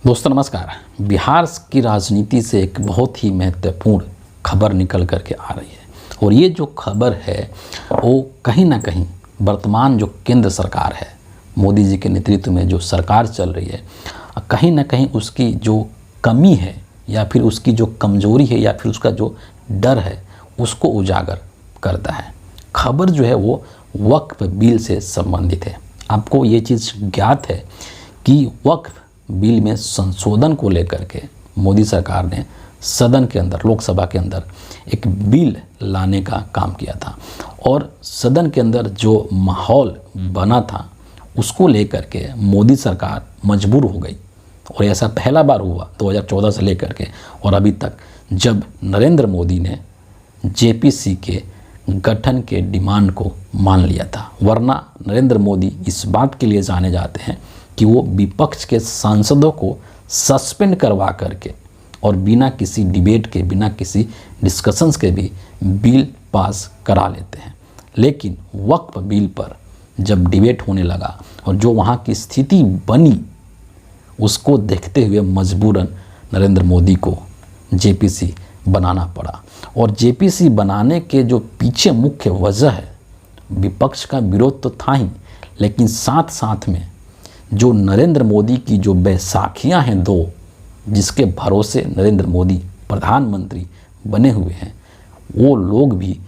दोस्तों नमस्कार। बिहार की राजनीति से एक बहुत ही महत्वपूर्ण खबर निकल करके आ रही है और ये जो खबर है वो कहीं ना कहीं वर्तमान जो केंद्र सरकार है, मोदी जी के नेतृत्व में जो सरकार चल रही है, कहीं ना कहीं उसकी जो कमी है या फिर उसकी जो कमजोरी है या फिर उसका जो डर है उसको उजागर करता है। खबर जो है वो वक्फ बिल से संबंधित है। आपको ये चीज़ ज्ञात है कि वक्फ बिल में संशोधन को लेकर के मोदी सरकार ने सदन के अंदर, लोकसभा के अंदर एक बिल लाने का काम किया था और सदन के अंदर जो माहौल बना था उसको लेकर के मोदी सरकार मजबूर हो गई। और ऐसा पहला बार हुआ 2014 से लेकर के और अभी तक, जब नरेंद्र मोदी ने जेपीसी के गठन के डिमांड को मान लिया था। वरना नरेंद्र मोदी इस बात के लिए जाने जाते हैं कि वो विपक्ष के सांसदों को सस्पेंड करवा करके और बिना किसी डिबेट के, बिना किसी डिस्कशंस के भी बिल पास करा लेते हैं। लेकिन वक्फ बिल पर जब डिबेट होने लगा और जो वहाँ की स्थिति बनी उसको देखते हुए मजबूरन नरेंद्र मोदी को जेपीसी बनाना पड़ा। और जेपीसी बनाने के जो पीछे मुख्य वजह है, विपक्ष का विरोध तो था ही, लेकिन साथ साथ में जो नरेंद्र मोदी की जो बैसाखियां हैं दो, जिसके भरोसे नरेंद्र मोदी प्रधानमंत्री बने हुए हैं, वो लोग भी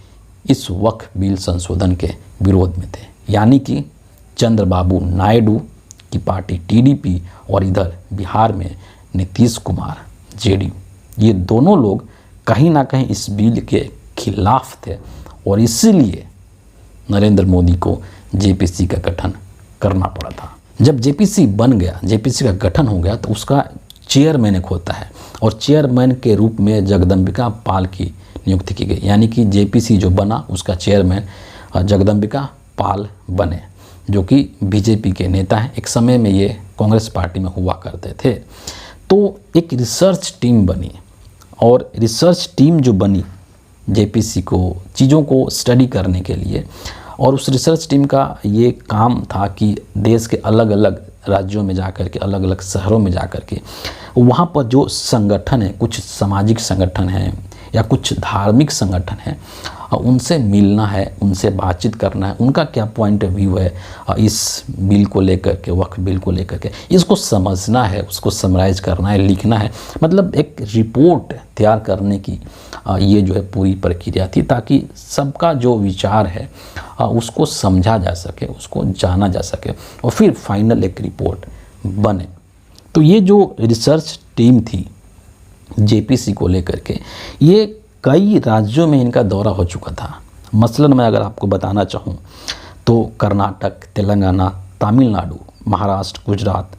इस वक्फ बिल संशोधन के विरोध में थे। यानी कि चंद्रबाबू नायडू की पार्टी टीडीपी और इधर बिहार में नीतीश कुमार जेडीयू, ये दोनों लोग कहीं ना कहीं इस बिल के खिलाफ थे और इसीलिए नरेंद्र मोदी को जेपीसी का गठन करना पड़ा था। जब जेपीसी बन गया, जेपीसी का गठन हो गया, तो उसका चेयरमैन एक होता है और चेयरमैन के रूप में जगदम्बिका पाल की नियुक्ति की गई। यानी कि जेपीसी जो बना उसका चेयरमैन जगदम्बिका पाल बने, जो कि बीजेपी के नेता हैं। एक समय में ये कांग्रेस पार्टी में हुआ करते थे। तो एक रिसर्च टीम बनी और रिसर्च टीम जो बनी जेपीसी को, चीज़ों को स्टडी करने के लिए, और उस रिसर्च टीम का ये काम था कि देश के अलग अलग राज्यों में जाकर के, अलग अलग शहरों में जाकर के वहाँ पर जो संगठन है, कुछ सामाजिक संगठन हैं या कुछ धार्मिक संगठन हैं, उनसे मिलना है, उनसे बातचीत करना है, उनका क्या पॉइंट ऑफ व्यू है इस बिल को लेकर के, वक्फ बिल को लेकर के, इसको समझना है, उसको समराइज करना है, लिखना है। मतलब एक रिपोर्ट तैयार करने की ये जो है पूरी प्रक्रिया थी, ताकि सबका जो विचार है उसको समझा जा सके, उसको जाना जा सके और फिर फाइनल एक रिपोर्ट बने। तो ये जो रिसर्च टीम थी जेपीसी को लेकर के, ये कई राज्यों में इनका दौरा हो चुका था। मसलन मैं अगर आपको बताना चाहूँ तो कर्नाटक, तेलंगाना, तमिलनाडु, महाराष्ट्र, गुजरात,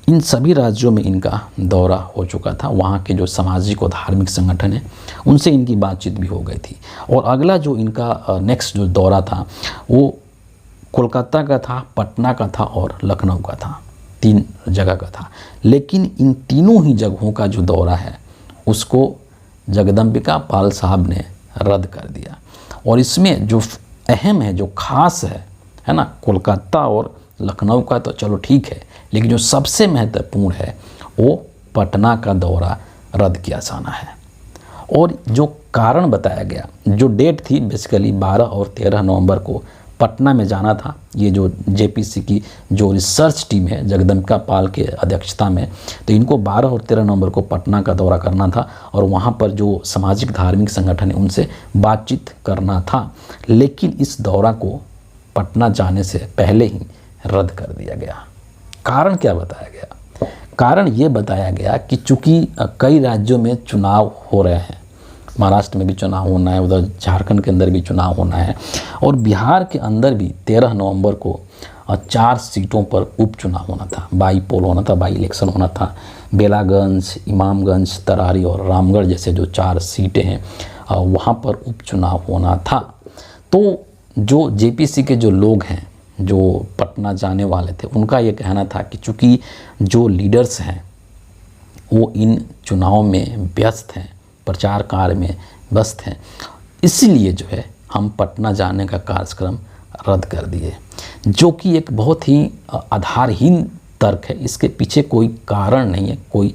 इन सभी राज्यों में इनका दौरा हो चुका था। वहाँ के जो सामाजिक और धार्मिक संगठन हैं उनसे इनकी बातचीत भी हो गई थी। और अगला जो इनका नेक्स्ट जो दौरा था वो कोलकाता का था, पटना का था और लखनऊ का था। 3 जगह का था। लेकिन इन तीनों ही जगहों का जो दौरा है उसको जगदम्बिका पाल साहब ने रद्द कर दिया। और इसमें जो अहम है, जो खास है ना, कोलकाता और लखनऊ का तो चलो ठीक है, लेकिन जो सबसे महत्वपूर्ण है वो पटना का दौरा रद्द किया जाना है। और जो कारण बताया गया, जो डेट थी बेसिकली 12 और 13 नवंबर को पटना में जाना था। ये जो जेपीसी की जो रिसर्च टीम है जगदम्बिका पाल के अध्यक्षता में, तो इनको 12 और 13 नवंबर को पटना का दौरा करना था और वहाँ पर जो सामाजिक धार्मिक संगठन है उनसे बातचीत करना था। लेकिन इस दौरा को पटना जाने से पहले ही रद्द कर दिया गया। कारण क्या बताया गया? कारण ये बताया गया कि चूँकि कई राज्यों में चुनाव हो रहे हैं, महाराष्ट्र में भी चुनाव होना है, उधर झारखंड के अंदर भी चुनाव होना है और बिहार के अंदर भी 13 नवंबर को 4 सीटों पर उपचुनाव होना था, बाई पोल होना था, बाई इलेक्शन होना था। बेलागंज, इमामगंज, तरारी और रामगढ़ जैसे जो 4 सीटें हैं वहाँ पर उपचुनाव होना था। तो जो जेपीसी के जो लोग हैं जो पटना जाने वाले थे, उनका ये कहना था कि चूँकि जो लीडर्स हैं वो इन चुनाव में व्यस्त हैं, प्रचार कार्य में व्यस्त हैं, इसीलिए जो है हम पटना जाने का कार्यक्रम रद्द कर दिए, जो कि एक बहुत ही आधारहीन तर्क है, इसके पीछे कोई कारण नहीं है, कोई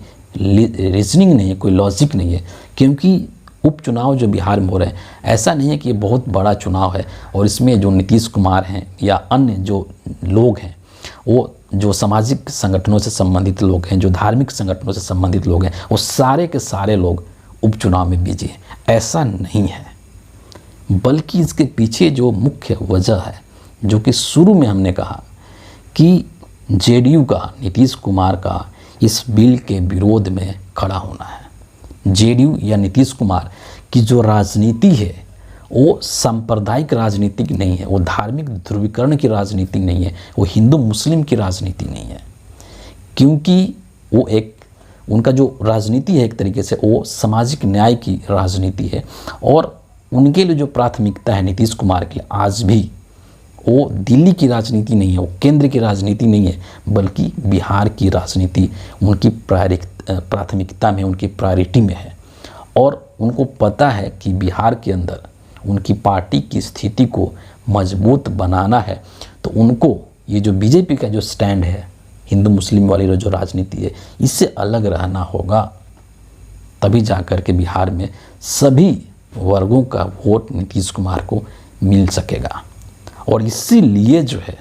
रीजनिंग नहीं है, कोई लॉजिक नहीं है। क्योंकि उपचुनाव जो बिहार में हो रहे हैं, ऐसा नहीं है कि ये बहुत बड़ा चुनाव है और इसमें जो नीतीश कुमार हैं या अन्य जो लोग हैं, वो जो सामाजिक संगठनों से संबंधित लोग हैं, जो धार्मिक संगठनों से संबंधित लोग हैं, वो सारे के सारे लोग उपचुनाव में बिजी हैं। ऐसा नहीं है, बल्कि इसके पीछे जो मुख्य वजह है, जो कि शुरू में हमने कहा कि जेडीयू का, नीतीश कुमार का इस बिल के विरोध में खड़ा होना है। जेडीयू या नीतीश कुमार की जो राजनीति है वो सांप्रदायिक राजनीति नहीं है, वो धार्मिक ध्रुवीकरण की राजनीति नहीं है, वो हिंदू मुस्लिम की राजनीति नहीं है। क्योंकि वो एक, उनका जो राजनीति है एक तरीके से वो सामाजिक न्याय की राजनीति है। और उनके लिए जो प्राथमिकता है नीतीश कुमार के लिए आज भी, वो दिल्ली की राजनीति नहीं है, वो केंद्र की राजनीति नहीं है, बल्कि बिहार की राजनीति उनकी प्राथमिकता में, उनकी प्रायोरिटी में है। और उनको पता है कि बिहार के अंदर उनकी पार्टी की स्थिति को मजबूत बनाना है, तो उनको ये जो बीजेपी का जो स्टैंड है, हिंदू मुस्लिम वाली जो राजनीति है, इससे अलग रहना होगा। तभी जाकर के बिहार में सभी वर्गों का वोट नीतीश कुमार को मिल सकेगा। और इसीलिए जो है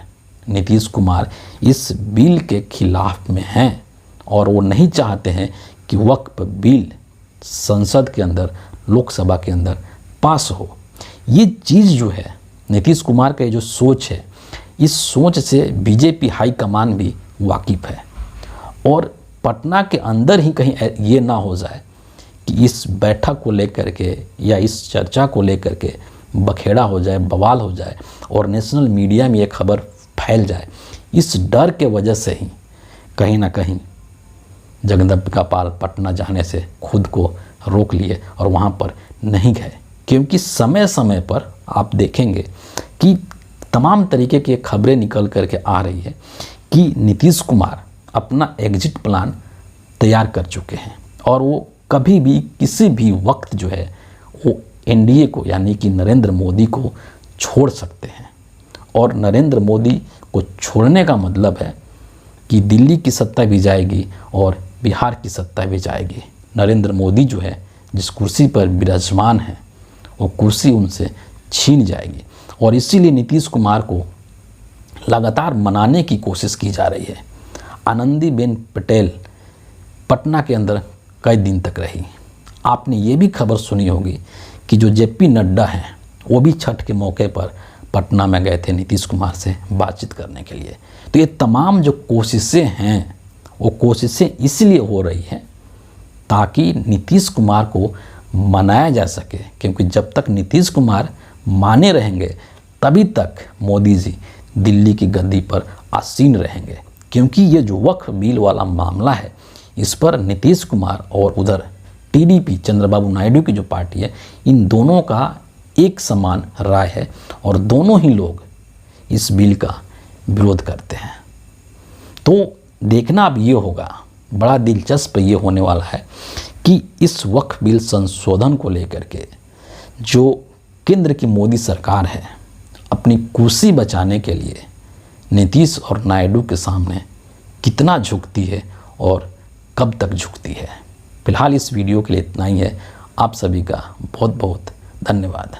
नीतीश कुमार इस बिल के खिलाफ में हैं और वो नहीं चाहते हैं कि वक्फ बिल संसद के अंदर, लोकसभा के अंदर पास हो। ये चीज़ जो है नीतीश कुमार का जो सोच है, इस सोच से बीजेपी हाईकमान भी वाकिफ़ है। और पटना के अंदर ही कहीं ये ना हो जाए कि इस बैठक को लेकर के या इस चर्चा को लेकर के बखेड़ा हो जाए, बवाल हो जाए और नेशनल मीडिया में ये खबर फैल जाए। इस डर के वजह से ही कहीं ना कहीं जगदम्बिका पाल पटना जाने से खुद को रोक लिए और वहाँ पर नहीं गए। क्योंकि समय समय पर आप देखेंगे कि तमाम तरीके की खबरें निकल करके आ रही है कि नीतीश कुमार अपना एग्जिट प्लान तैयार कर चुके हैं और वो कभी भी किसी भी वक्त जो है वो एनडीए को, यानी कि नरेंद्र मोदी को छोड़ सकते हैं। और नरेंद्र मोदी को छोड़ने का मतलब है कि दिल्ली की सत्ता भी जाएगी और बिहार की सत्ता भी जाएगी। नरेंद्र मोदी जो है जिस कुर्सी पर विराजमान है, वो कुर्सी उनसे छीन जाएगी। और इसीलिए नीतीश कुमार को लगातार मनाने की कोशिश की जा रही है। आनंदीबेन पटेल पटना के अंदर कई दिन तक रही। आपने ये भी खबर सुनी होगी कि जो जेपी नड्डा हैं वो भी छठ के मौके पर पटना में गए थे नीतीश कुमार से बातचीत करने के लिए। तो ये तमाम जो कोशिशें हैं, वो कोशिशें इसलिए हो रही हैं ताकि नीतीश कुमार को मनाया जा सके। क्योंकि जब तक नीतीश कुमार माने रहेंगे तभी तक मोदी जी दिल्ली की गद्दी पर आसीन रहेंगे। क्योंकि ये जो वक्फ बिल वाला मामला है, इस पर नीतीश कुमार और उधर टीडीपी चंद्रबाबू नायडू की जो पार्टी है, इन दोनों का एक समान राय है और दोनों ही लोग इस बिल का विरोध करते हैं। तो देखना अब ये होगा, बड़ा दिलचस्प ये होने वाला है कि इस वक्फ बिल संशोधन को लेकर के जो केंद्र की मोदी सरकार है, अपनी कुर्सी बचाने के लिए नीतीश और नायडू के सामने कितना झुकती है और कब तक झुकती है। फिलहाल इस वीडियो के लिए इतना ही है। आप सभी का बहुत बहुत धन्यवाद।